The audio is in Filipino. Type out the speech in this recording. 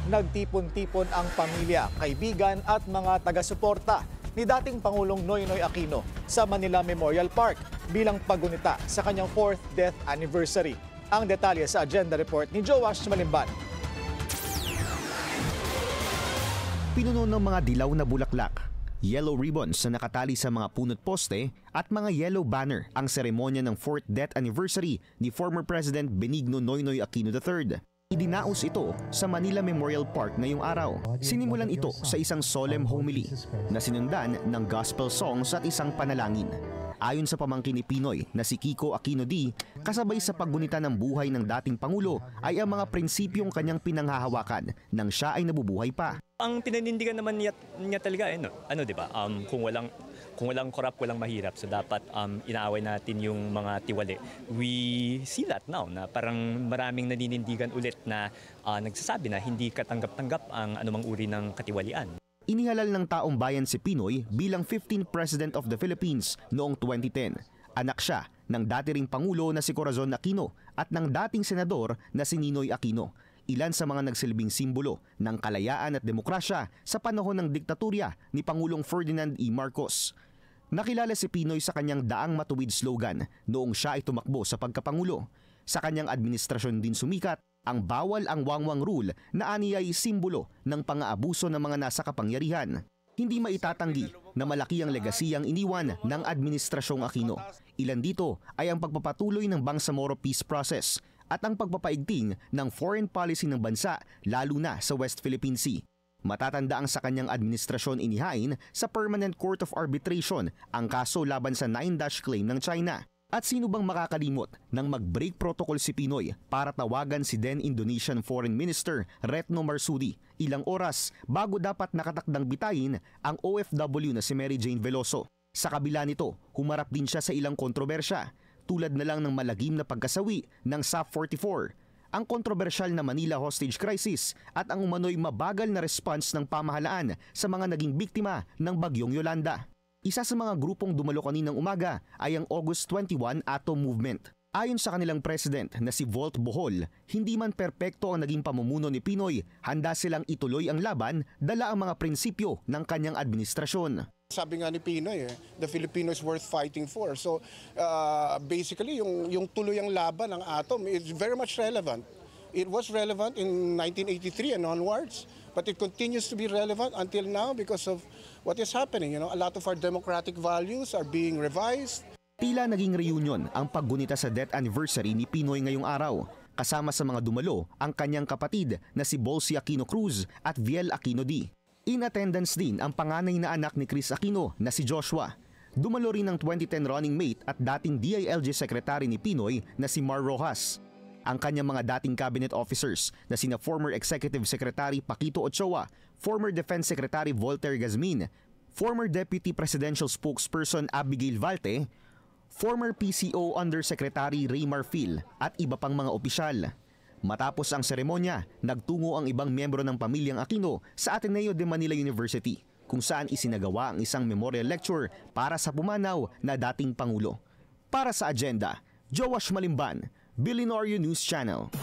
Nagtipon-tipon ang pamilya, kaibigan at mga taga-suporta ni dating Pangulong Noynoy Aquino sa Manila Memorial Park bilang paggunita sa kanyang 4th death anniversary. Ang detalye sa agenda report ni Joash Malimban. Pinuno ng mga dilaw na bulaklak, yellow ribbons na nakatali sa mga punot poste at mga yellow banner ang seremonya ng 4th death anniversary ni former President Benigno Noynoy Aquino III. Idinaos ito sa Manila Memorial Park ngayong araw. Sinimulan ito sa isang solemn homily na sinundan ng gospel songs at isang panalangin. Ayon sa pamangkin ni Pinoy na si Kiko Aquino D, kasabay sa paggunita ng buhay ng dating Pangulo ay ang mga prinsipyong kanyang pinanghahawakan nang siya ay nabubuhay pa. Ang pinanindigan naman niya talaga, di ba? Kung walang korap, walang mahirap. So dapat inaaway natin yung mga tiwali. We see that now na parang maraming naninindigan ulit na nagsasabi na hindi katanggap-tanggap ang anumang uri ng katiwalian. Inihalal ng taong bayan si Pinoy bilang 15th President of the Philippines noong 2010. Anak siya ng dati ring Pangulo na si Corazon Aquino at ng dating Senador na si Ninoy Aquino. Ilan sa mga nagsilbing simbolo ng kalayaan at demokrasya sa panahon ng diktatorya ni Pangulong Ferdinand E. Marcos. Nakilala si Pinoy sa kanyang daang matuwid slogan noong siya ay tumakbo sa pagkapangulo. Sa kanyang administrasyon din sumikat ang bawal ang wangwang rule na aniyay simbolo ng pang-aabuso ng mga nasa kapangyarihan. Hindi maitatanggi na malaki ang legasiyang iniwan ng Administrasyong Aquino. Ilan dito ay ang pagpapatuloy ng Bangsamoro Peace Process at ang pagpapaigting ng foreign policy ng bansa lalo na sa West Philippine Sea. Matatanda ang sa kanyang administrasyon inihain sa Permanent Court of Arbitration ang kaso laban sa 9-dash claim ng China. At sino bang makakalimot nang mag-break protocol si Pinoy para tawagan si then Indonesian Foreign Minister Retno Marsudi ilang oras bago dapat nakatakdang bitayin ang OFW na si Mary Jane Veloso. Sa kabila nito, humarap din siya sa ilang kontrobersya tulad na lang ng malagim na pagkasawi ng SAP-44, ang kontrobersyal na Manila hostage crisis at ang umano'y mabagal na response ng pamahalaan sa mga naging biktima ng Bagyong Yolanda. Isa sa mga grupong dumalo kaninang umaga ay ang August 21 Atom Movement. Ayon sa kanilang president na si Volt Bohol, hindi man perpekto ang naging pamumuno ni Pinoy, handa silang ituloy ang laban dala ang mga prinsipyo ng kanyang administrasyon. Sabi nga ni Pinoy, the Filipino is worth fighting for. So basically yung tuloy ang laban ng Atom is very much relevant. It was relevant in 1983 and onwards, but it continues to be relevant until now because of what is happening. A lot of our democratic values are being revised. Tila naging reunion ang paggunita sa death anniversary ni Pinoy ngayong araw. Kasama sa mga dumalo ang kanyang kapatid na si Bolsie Aquino Cruz at Viel Aquino D. In attendance din ang panganay na anak ni Chris Aquino na si Joshua. Dumalo rin ang 2010 running mate at dating DILG Secretary ni Pinoy na si Mar Rojas. Ang kanyang mga dating cabinet officers na sina former Executive Secretary Paquito Ochoa, former Defense Secretary Voltaire Gazmin, former Deputy Presidential Spokesperson Abigail Valte, former PCO Undersecretary Raymar Phil at iba pang mga opisyal. Matapos ang seremonya, nagtungo ang ibang miyembro ng pamilyang Aquino sa Ateneo de Manila University kung saan isinagawa ang isang memorial lecture para sa pumanaw na dating Pangulo. Para sa agenda, Joash Malimban, Billionaire News Channel.